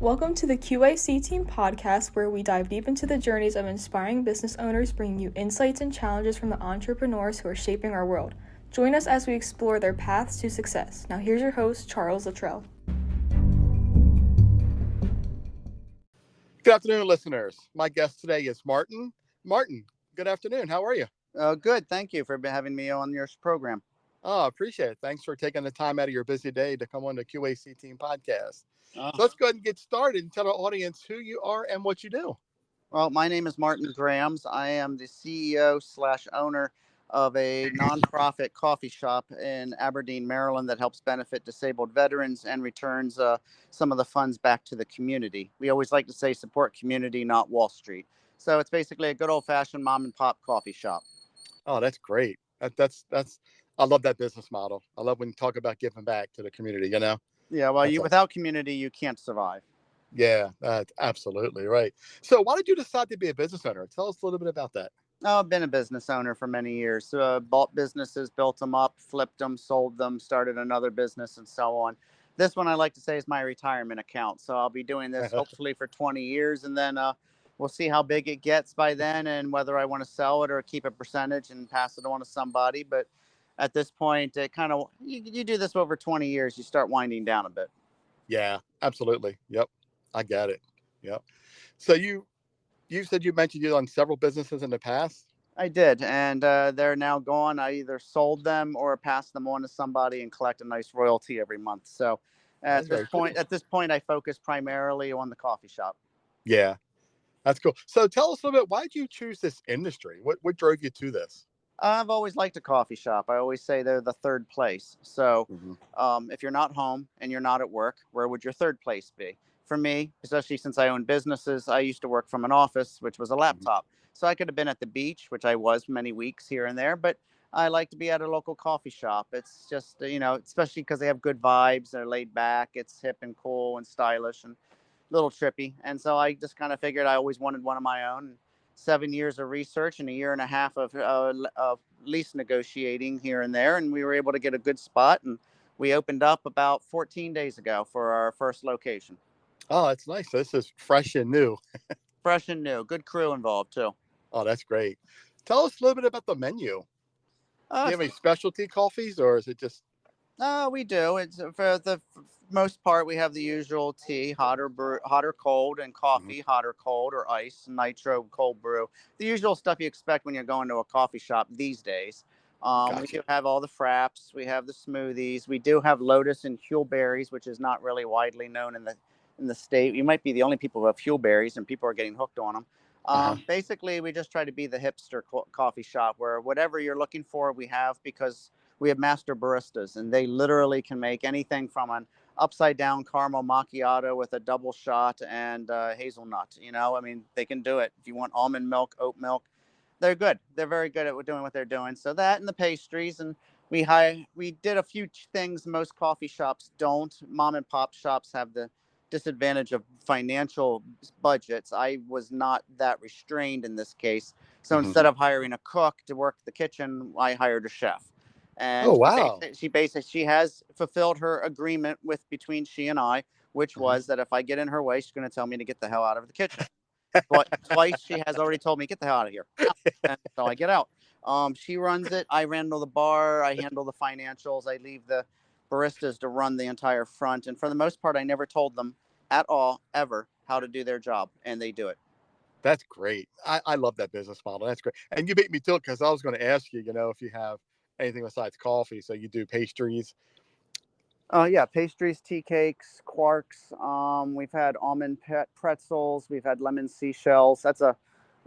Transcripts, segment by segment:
Welcome to the Q.A.C. Team podcast, where we dive deep into the journeys of inspiring business owners, bringing you insights and challenges from the entrepreneurs who are shaping our world. Join us as we explore their paths to success. Now here's your host, Charles Luttrell. Good afternoon, listeners. My guest today is Martin. Martin, good afternoon. How are you? Good. Thank you for having me on your program. Oh, appreciate it. Thanks for taking the time out of your busy day to come on the Q.A.C. Team podcast. So let's go ahead and get started and tell our audience who you are and what you do. Well, my name is Martin Grams. I am the CEO/owner of a nonprofit coffee shop in Aberdeen, Maryland that helps benefit disabled veterans and returns some of the funds back to the community. We always like to say support community, not Wall Street. So it's basically a good old-fashioned mom and pop coffee shop. Oh, that's great. That's I love that business model. I love when you talk about giving back to the community, you know? Yeah, well, without community, you can't survive. Yeah, that's absolutely right. So why did you decide to be a business owner? Tell us a little bit about that. Oh, I've been a business owner for many years. Bought businesses, built them up, flipped them, sold them, started another business, and so on. This one I like to say is my retirement account. So I'll be doing this hopefully for 20 years, and then we'll see how big it gets by then and whether I want to sell it or keep a percentage and pass it on to somebody. But at this point, it kind of you do this over 20 years, you start winding down a bit. Yeah, absolutely. Yep. I got it. Yep. So you said you mentioned you on several businesses in the past. I did, and they're now gone. I either sold them or passed them on to somebody and collect a nice royalty every month. So That's very cool. at this point, I focus primarily on the coffee shop. Yeah, that's cool. So tell us a little bit. Why did you choose this industry? What drove you to this? I've always liked a coffee shop. I always say they're the third place. So if you're not home and you're not at work, where would your third place be? For me, especially since I own businesses, I used to work from an office, which was a laptop. So I could have been at the beach, which I was many weeks here and there, but I like to be at a local coffee shop. It's just, especially because they have good vibes. They're laid back. It's hip and cool and stylish and a little trippy. And so I just kind of figured I always wanted one of my own. 7 years of research and a year and a half of lease negotiating here and there. And we were able to get a good spot. And we opened up about 14 days ago for our first location. Oh, that's nice. This is fresh and new. Fresh and new. Good crew involved, too. Oh, that's great. Tell us a little bit about the menu. Do you have any specialty coffees, or is it just? We do. It's for the most part, we have the usual tea, hot or cold, and coffee, hot or cold, or ice, nitro, cold brew. The usual stuff you expect when you're going to a coffee shop these days. Gotcha. We do have all the fraps. We have the smoothies. We do have lotus and huleberries, which is not really widely known in the state. You might be the only people who have huleberries, and people are getting hooked on them. Basically, we just try to be the hipster coffee shop where whatever you're looking for, we have, because we have master baristas, and they literally can make anything from an upside down caramel macchiato with a double shot and hazelnut. I mean, they can do it. If you want almond milk, oat milk, they're good. They're very good at doing what they're doing. So that and the pastries, and we did a few things most coffee shops don't. Mom and pop shops have the disadvantage of financial budgets. I was not that restrained in this case. So instead of hiring a cook to work the kitchen, I hired a chef. And oh, wow. she has fulfilled her agreement between she and I, which was that if I get in her way, she's going to tell me to get the hell out of the kitchen. But twice she has already told me, get the hell out of here. And so I get out. She runs it. I handle the bar. I handle the financials. I leave the baristas to run the entire front. And for the most part, I never told them at all, ever, how to do their job. And they do it. That's great. I love that business model. That's great. And you beat me to it, because I was going to ask you, if you have anything besides coffee. So you do pastries? Yeah, pastries, tea cakes, quarks. We've had almond pretzels. We've had lemon seashells. That's a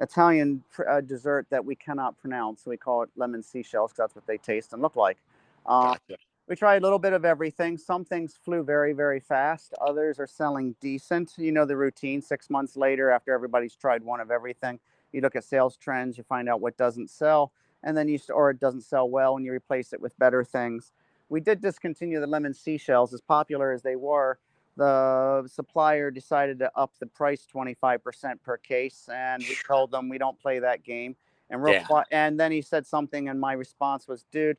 Italian dessert that we cannot pronounce. So we call it lemon seashells because that's what they taste and look like. Gotcha. We try a little bit of everything. Some things flew very, very fast. Others are selling decent. You know the routine. 6 months later, after everybody's tried one of everything, you look at sales trends. You find out what doesn't sell, and then or it doesn't sell well, and you replace it with better things. We did discontinue the lemon seashells. As popular as they were, the supplier decided to up the price 25% per case, and we told them we don't play that game. And and then he said something, and my response was, dude,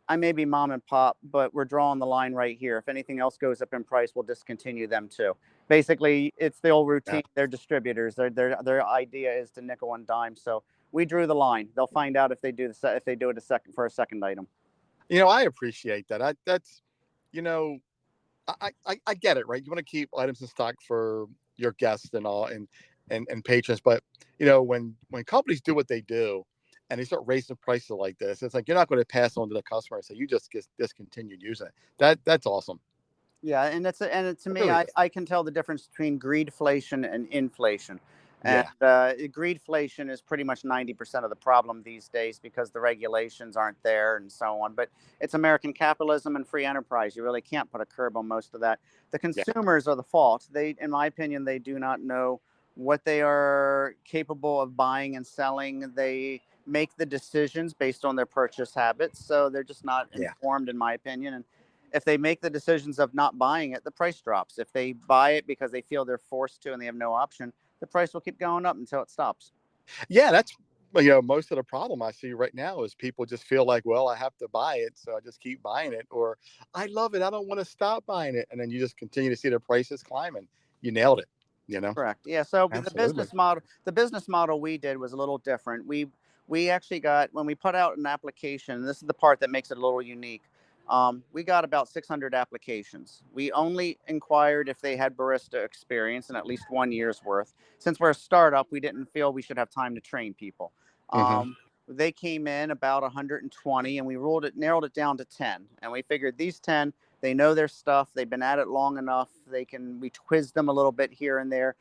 I may be mom and pop, but we're drawing the line right here. If anything else goes up in price, we'll discontinue them too. Basically, it's the old Yeah. routine. They're distributors. Their idea is to nickel and dime. So we drew the line. They'll find out if they do if they do it for a second item. I appreciate that. That's, you know, I get it, right? You want to keep items in stock for your guests and all, and patrons, but when companies do what they do, and they start raising prices like this, it's like you're not going to pass on to the customer and say you just get discontinued using it. That's awesome. Yeah, and to It me, really is. I can tell the difference between greedflation and inflation. And Yeah, greedflation is pretty much 90% of the problem these days because the regulations aren't there and so on. But it's American capitalism and free enterprise. You really can't put a curb on most of that. The yeah, consumers are the fault. They, in my opinion, they do not know what they are capable of buying and selling. They make the decisions based on their purchase habits, so they're just not yeah. informed, in my opinion. And if they make the decisions of not buying it, the price drops. If they buy it because they feel they're forced to and they have no option, the price will keep going up until it stops. Yeah, that's most of the problem I see right now is people just feel like, well, I have to buy it, so I just keep buying it, or I love it, I don't want to stop buying it, and then you just continue to see the prices climbing. You nailed it. Correct. Yeah. So Absolutely. the business model we did was a little different. We actually got, when we put out an application, and this is the part that makes it a little unique. We got about 600 applications. We only inquired if they had barista experience and at least 1 year's worth. Since we're a startup, we didn't feel we should have time to train people. Hmm. They came in about 120, and we narrowed it down to 10. And we figured these 10, they know their stuff. They've been at it long enough. We quiz them a little bit here and there.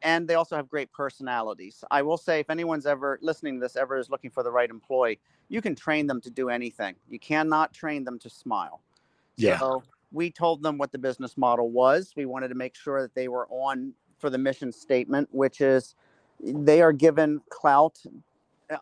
And they also have great personalities. I will say, if anyone's ever listening to this, ever is looking for the right employee, you can train them to do anything. You cannot train them to smile. Yeah. So we told them what the business model was. We wanted to make sure that they were on for the mission statement, which is they are given clout.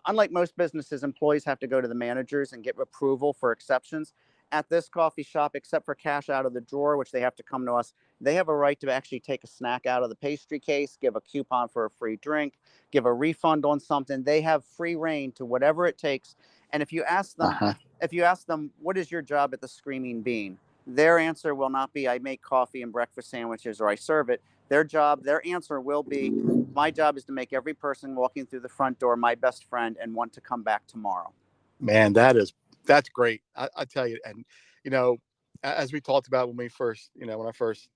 Unlike most businesses, employees have to go to the managers and get approval for exceptions. At this coffee shop, except for cash out of the drawer, which they have to come to us, they have a right to actually take a snack out of the pastry case, give a coupon for a free drink, give a refund on something. They have free reign to whatever it takes. And Uh-huh. if you ask them, what is your job at the Screaming Bean? Their answer will not be, I make coffee and breakfast sandwiches or I serve it. Their answer will be, my job is to make every person walking through the front door my best friend and want to come back tomorrow. Man, that's great. I tell you, and you know, as we talked about when I first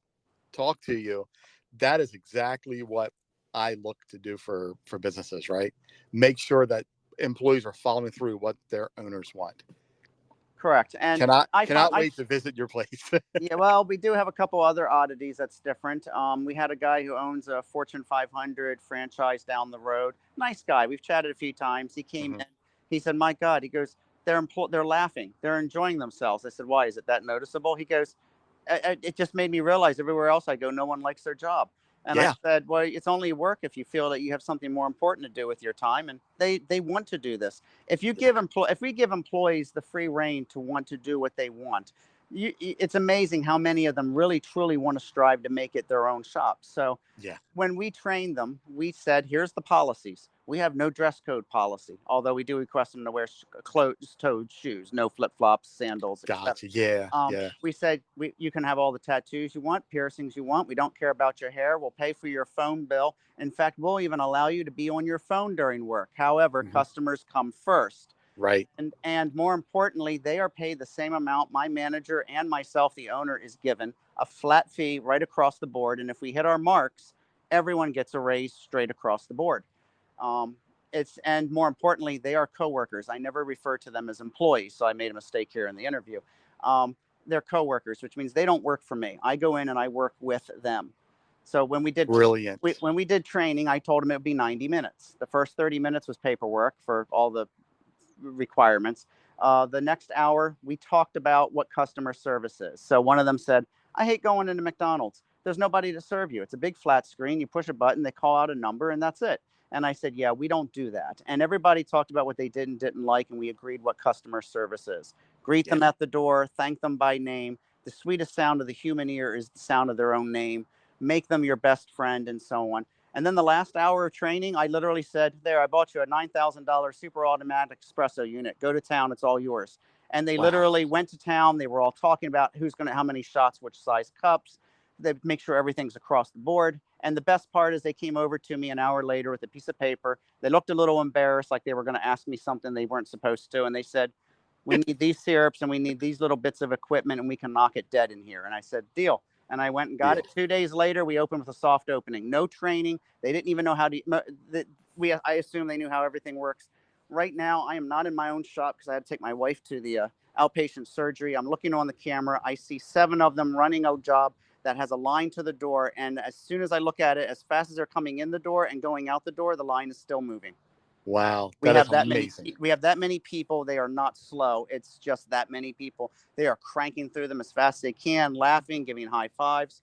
talked to you, that is exactly what I look to do for businesses, right? Make sure that employees are following through what their owners want. Correct. And I find, Cannot wait to visit your place. yeah, well, we do have a couple other oddities that's different. We had a guy who owns a Fortune 500 franchise down the road. Nice guy. We've chatted a few times. He came Hmm. in. He said, "My God," he goes, they're laughing. They're enjoying themselves." I said, "Why? Is it that noticeable?" He goes, "It just made me realize everywhere else I go, no one likes their job." And I Yeah, said, "Well, it's only work if you feel that you have something more important to do with your time." And they want to do this. yeah, If we give employees the free reign to want to do what they want, it's amazing how many of them really truly want to strive to make it their own shop. So yeah. when we trained them, we said, here's the policies. We have no dress code policy, although we do request them to wear closed-toed shoes, no flip-flops, sandals, etc. Gotcha. Yeah, yeah. We said, you can have all the tattoos you want, piercings you want. We don't care about your hair. We'll pay for your phone bill. In fact, we'll even allow you to be on your phone during work. However, Hmm. customers come first. Right. And more importantly, they are paid the same amount. My manager and myself, the owner, is given a flat fee right across the board. And if we hit our marks, everyone gets a raise straight across the board. Um, and more importantly, they are coworkers. I never refer to them as employees, so I made a mistake here in the interview. They're coworkers, which means they don't work for me. I go in and I work with them. So Brilliant. when we did training, I told them it would be 90 minutes. The first 30 minutes was paperwork for all the requirements. The next hour, we talked about what customer service is. So one of them said, I hate going into McDonald's. There's nobody to serve you. It's a big flat screen. You push a button, they call out a number, and that's it. And I said, yeah, we don't do that. And everybody talked about what they did and didn't like, and we agreed what customer service is. Greet Yeah. them at the door, thank them by name. The sweetest sound of the human ear is the sound of their own name. Make them your best friend, and so on. And then the last hour of training, I literally said, there, I bought you a $9,000 super automatic espresso unit. Go to town. It's all yours. And they Wow. literally went to town. They were all talking about how many shots, which size cups. They make sure everything's across the board. And the best part is they came over to me an hour later with a piece of paper. They looked a little embarrassed, like they were going to ask me something they weren't supposed to. And they said, we need these syrups and we need these little bits of equipment and we can knock it dead in here. And I said, deal. And I went and got Deal. it. 2 days later, we opened with a soft opening. No training. They didn't even know how to. I assume they knew how everything works. Right now, I am not in my own shop because I had to take my wife to the outpatient surgery. I'm looking on the camera. I see 7 of them running a job that has a line to the door. And as soon as I look at it, as fast as they're coming in the door and going out the door, the line is still moving. Wow. We That is have that many. amazing. We have that many people. They are not slow. It's just that many people. They are cranking through them as fast as they can, laughing, giving high fives.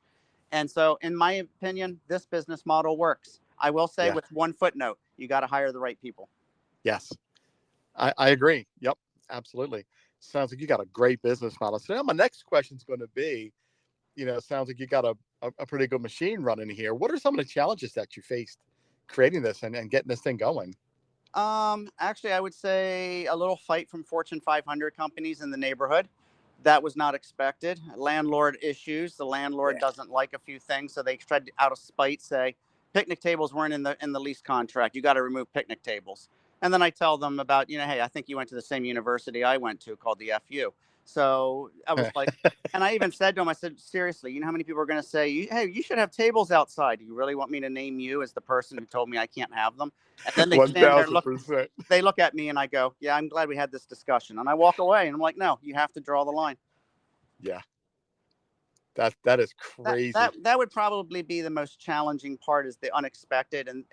And so, in my opinion, this business model works. I will say, Yeah. with one footnote, you got to hire the right people. Yes. I agree. Yep. Absolutely. Sounds like you got a great business model. So now my next question is going to be, sounds like you got a pretty good machine running here. What are some of the challenges that you faced creating this and getting this thing going? Actually, I would say a little fight from Fortune 500 companies in the neighborhood. That was not expected. Landlord issues. The landlord Yeah. doesn't like a few things, so they tried to, out of spite, say picnic tables weren't in the lease contract. You got to remove picnic tables. And then I tell them about, hey, I think you went to the same university I went to called the FU. So I was like, and I even said to him, I said, seriously, you know how many people are going to say, hey, you should have tables outside. Do you really want me to name you as the person who told me I can't have them? And then they stand there, look, 1000%. they look at me and I go, yeah, I'm glad we had this discussion. And I walk away and I'm like, no, you have to draw the line. Yeah. That is That crazy. that that would probably be the most challenging part is the unexpected, and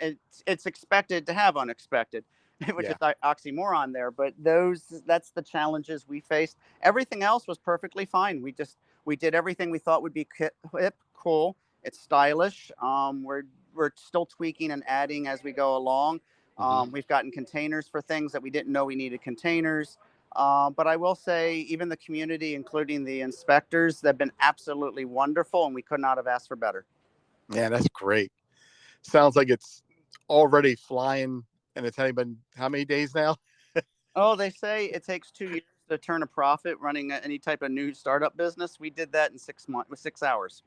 it's expected to have unexpected, which is Yeah. oxymoron there. But that's the challenges we faced. Everything else was perfectly fine. We did everything we thought would be hip, cool. It's stylish. We're still tweaking and adding as we go along. Hmm. We've gotten containers for things that we didn't know we needed containers. But I will say, even the community, including the inspectors, they've been absolutely wonderful, and we could not have asked for better. Yeah, that's great. Sounds like it's already flying, and it's only been how many days now? Oh, they say it takes 2 years to turn a profit running any type of new startup business. We did that in 6 months, with 6 hours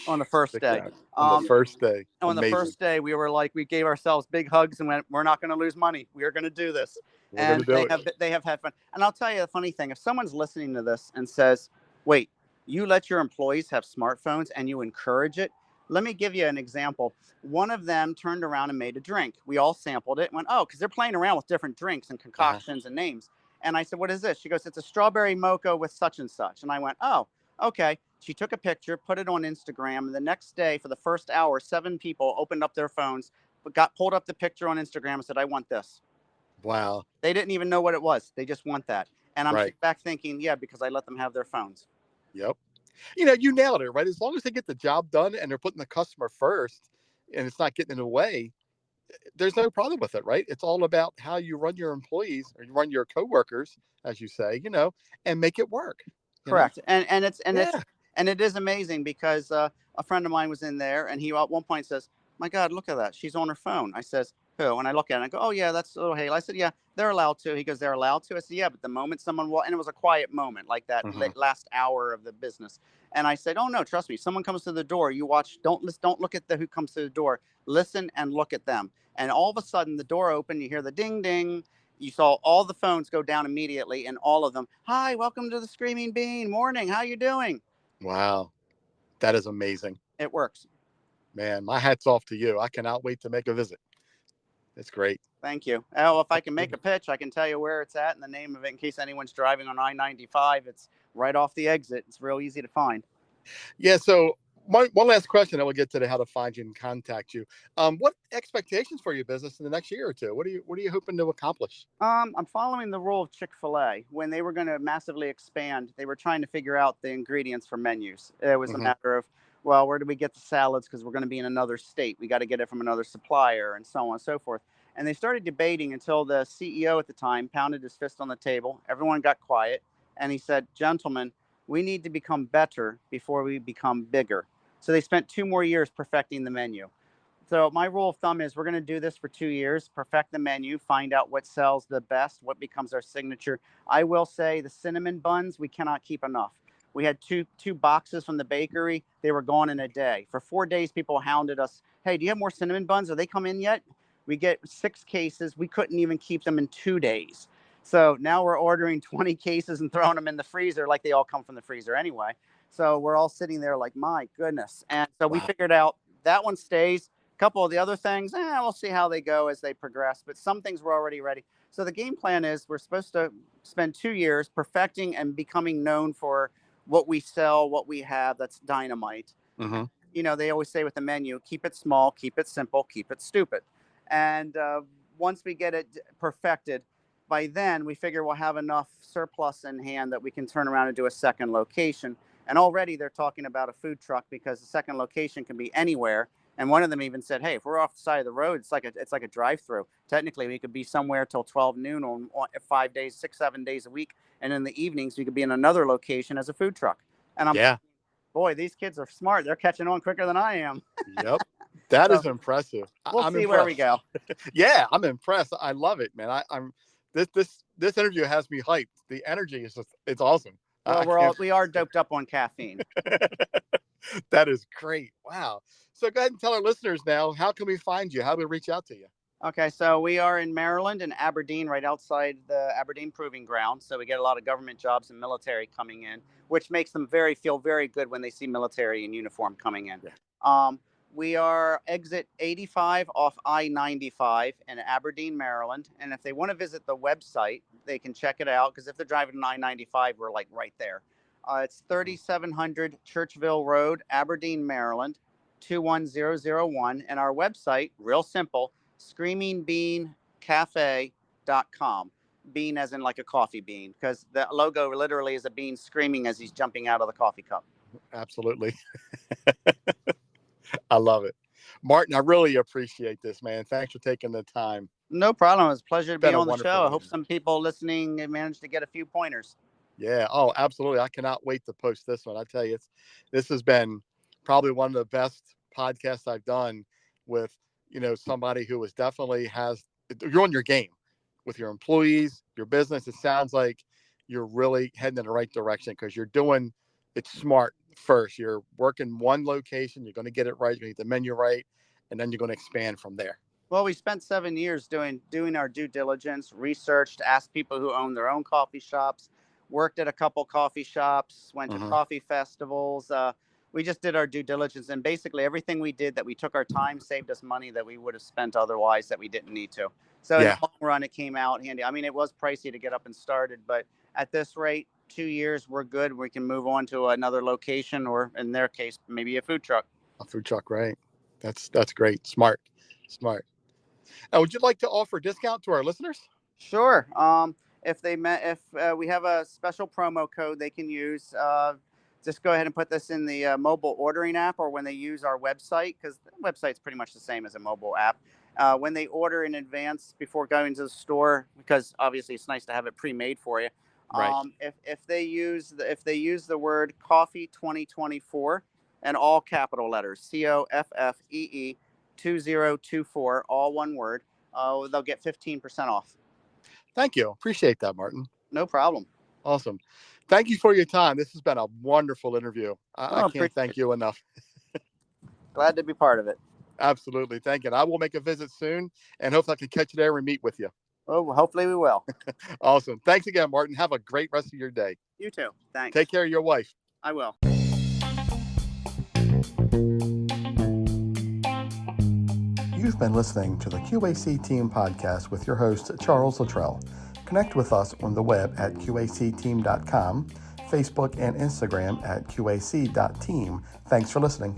on the first Six day. hours on the first day. On the Amazing. first day, we were like, we gave ourselves big hugs and went, we're not going to lose money. We are going to do this. We're gonna And do it. they have had fun. And I'll tell you the funny thing, if someone's listening to this and says, wait, you let your employees have smartphones and you encourage it. Let me give you an example. One of them turned around and made a drink. We all sampled it and went, oh, because they're playing around with different drinks and Uh-huh. concoctions and names. And I said, what is this? She goes, it's a strawberry mocha with such and such. And I went, oh, okay. She took a picture, put it on Instagram, and the next day, for the first hour, 7 people opened up their phones, pulled up the picture on Instagram and said, I want this. Wow. They didn't even know what it was. They just want that. And I'm Right. sitting back thinking, yeah, because I let them have their phones. Yep. You nailed it, right? As long as they get the job done and they're putting the customer first and it's not getting in the way, there's no problem with it, right? It's all about how you run your employees or you run your coworkers, as you say, and make it work, you know? Correct. And Yeah. it is amazing because a friend of mine was in there and he at one point says, my God, look at that. She's on her phone. I says, who? And I look at it and I go, oh yeah, that's little Haley. I said, yeah, they're allowed to. He goes, they're allowed to. I said, yeah, but the moment someone walked, and it was a quiet moment, like that Hmm. last hour of the business. And I said, oh no, trust me. Someone comes to the door. You watch. Don't look at the who comes to the door. Listen and look at them. And all of a sudden, the door opened. You hear the ding ding. You saw all the phones go down immediately, and all of them, hi, welcome to the Screaming Bean. Morning. How you doing? Wow. That is amazing. It works. Man, my hat's off to you. I cannot wait to make a visit. It's great. Thank you. Oh, if I can make a pitch, I can tell you where it's at and the name of it in case anyone's driving on I-95. It's right off the exit. It's real easy to find. Yeah. So one last question, then we'll get to how to find you and contact you. What expectations for your business in the next year or two? What are you hoping to accomplish? I'm following the rule of Chick-fil-A. When they were going to massively expand, they were trying to figure out the ingredients for menus. It was a Hmm. matter of, well, where do we get the salads? Because we're going to be in another state. We got to get it from another supplier and so on and so forth. And they started debating until the CEO at the time pounded his fist on the table. Everyone got quiet. And he said, gentlemen, we need to become better before we become bigger. So they spent 2 more years perfecting the menu. So my rule of thumb is we're going to do this for 2 years, perfect the menu, find out what sells the best, what becomes our signature. I will say the cinnamon buns, we cannot keep enough. We had two boxes from the bakery. They were gone in a day. For 4 days, people hounded us. Hey, do you have more cinnamon buns? Are they come in yet? We get 6 cases. We couldn't even keep them in 2 days. So now we're ordering 20 cases and throwing them in the freezer like they all come from the freezer anyway. So we're all sitting there like, my goodness. And so we Wow. figured out that one stays. A couple of the other things, we'll see how they go as they progress. But some things we're already ready. So the game plan is we're supposed to spend 2 years perfecting and becoming known for what we sell, what we have. That's dynamite. Mm-hmm. They always say with the menu, keep it small, keep it simple, keep it stupid. And once we get it perfected, by then we figure we'll have enough surplus in hand that we can turn around and do a second location. And already they're talking about a food truck because the second location can be anywhere. And one of them even said, "Hey, if we're off the side of the road, it's like a drive-through. Technically, we could be somewhere till 12 noon on 5 days, 6, 7 days a week, and in the evenings we could be in another location as a food truck." And I'm Yeah. boy, these kids are smart. They're catching on quicker than I am. Yep. That So is impressive. we'll I'm see where we impressed. go. Yeah, I'm impressed. I love it, man. I'm this interview has me hyped. The energy is just it's awesome. Well, we are doped up on caffeine. That is great. Wow. So go ahead and tell our listeners now, how can we find you? How do we reach out to you? Okay, so we are in Maryland and Aberdeen, right outside the Aberdeen Proving Ground. So we get a lot of government jobs and military coming in, which makes them feel very good when they see military in uniform coming in. Yeah. We are exit 85 off I-95 in Aberdeen, Maryland. And if they want to visit the website, they can check it out because if they're driving on I-95, we're like right there. It's 3700 Churchville Road, Aberdeen, Maryland, 21001. And our website, real simple, screamingbeancafe.com. Bean as in like a coffee bean, because the logo literally is a bean screaming as he's jumping out of the coffee cup. Absolutely. I love it. Martin, I really appreciate this, man. Thanks for taking the time. No problem. It was a pleasure to be on the show. Interview. I hope some people listening managed to get a few pointers. Yeah. Oh, absolutely. I cannot wait to post this one. I tell you, this has been probably one of the best podcasts I've done with, somebody who you're on your game with your employees, your business. It sounds like you're really heading in the right direction because you're doing it smart first. You're working one location. You're going to get it right. You're going to get the menu right. And then you're going to expand from there. Well, we spent 7 years doing our due diligence, researched, asked people who own their own coffee shops, worked at a couple coffee shops, went to coffee festivals. We just did our due diligence, and basically everything we did that we took our time saved us money that we would have spent otherwise that we didn't need to. So in the long run, it came out handy. I mean, it was pricey to get up and started, but at this rate, 2 years, we're good. We can move on to another location, or in their case, maybe a food truck. A food truck, right? That's great. Smart. Would you like to offer a discount to our listeners? Sure. If we have a special promo code they can use, just go ahead and put this in the mobile ordering app, or when they use our website, because the website's pretty much the same as a mobile app. When they order in advance before going to the store, because obviously it's nice to have it pre-made for you. Right. If they use the word coffee 2024 and all capital letters, COFFEE 2024, all one word, they'll get 15% off. Thank you. Appreciate that, Martin. No problem. Awesome. Thank you for your time. This has been a wonderful interview. I can't thank you enough. Glad to be part of it. Absolutely. Thank you. And I will make a visit soon, and hopefully I can catch you there and meet with you. Oh, hopefully we will. Awesome. Thanks again, Martin. Have a great rest of your day. You too. Thanks. Take care of your wife. I will. You've been listening to the Q.A.C. Team Podcast with your host, Charles Luttrell. Connect with us on the web at QACteam.com, Facebook and Instagram at QAC.team. Thanks for listening.